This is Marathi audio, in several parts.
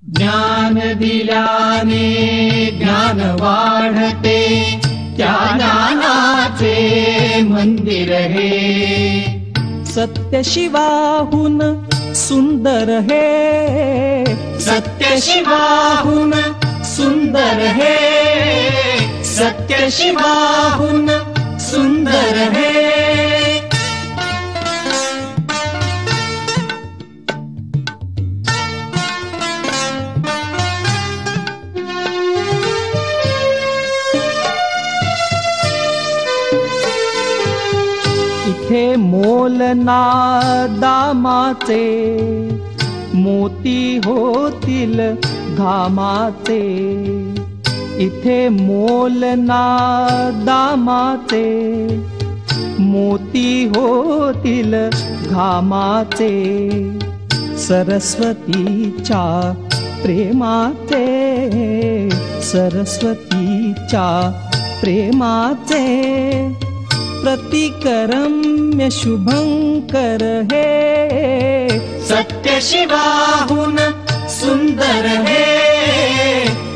ज्ञान दिल्याने ज्ञान वाढते, त्या ज्ञानाचे मंदिर हे सत्य शिवाहून सुंदर हे, सत्य शिवाहून सुंदर हे, सत्य शिवाहून सुंदर हे। इथे मोल ना दामाचे, मोती होतील घामाचे। इथे मोल ना दामाचे, मोती होतील घामाचे। सरस्वतीच्या प्रेमाचे, सरस्वतीच्या प्रेमाचे। प्रतिकरम्य शुभंकर हे, सत्य शिवाहून सुंदर हे,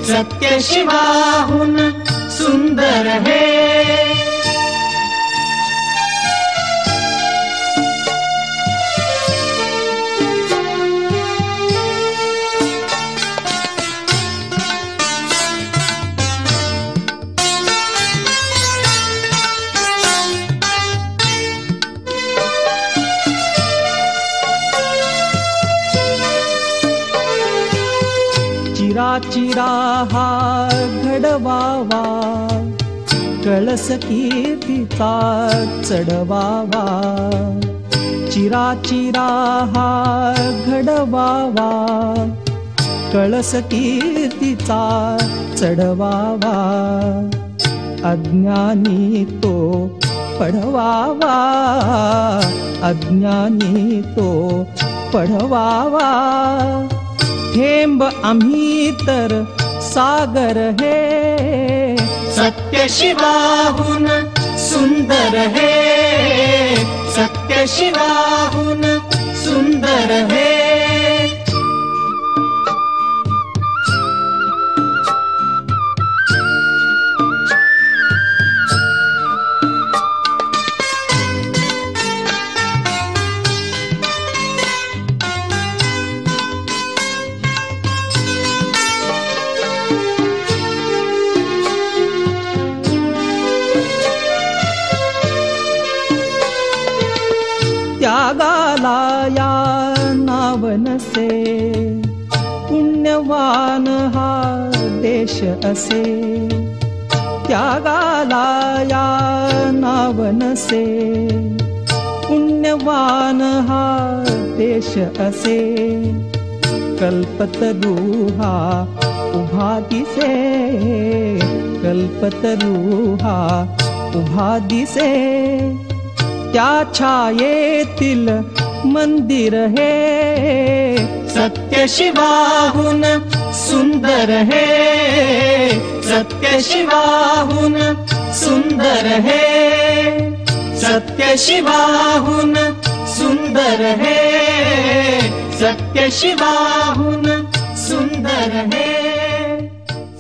सत्य शिवाहून सुंदर हे। चिरा हा घडवावा, कळस कीर्तीचा चढवावा। चिरा हा घडवावा, कळस कीर्तीचा चढवावा। अज्ञानी तो पढवावा, अज्ञानी तो पढवावा। थेंब आम्ही तर सागर हे, सत्य शिवाहून सुंदर हे, सत्य शिवाहून सुंदर हे। त्यागाला या नावनसे, पुण्यवान हा देश असे। त्यागाला या नावनसे, पुण्यवान हा देश असे। कल्पतरू हा उभा दिसे, कल्पतरू हा उभा दिसे। त्या छायेतील मंदिर हे, सत्य शिवाहून सुंदर हे, सत्य शिवाहून सुंदर हे, सत्य शिवाहून सुंदर हे, सत्य शिवाहून सुंदर हे,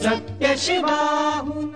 सत्य शिवाहून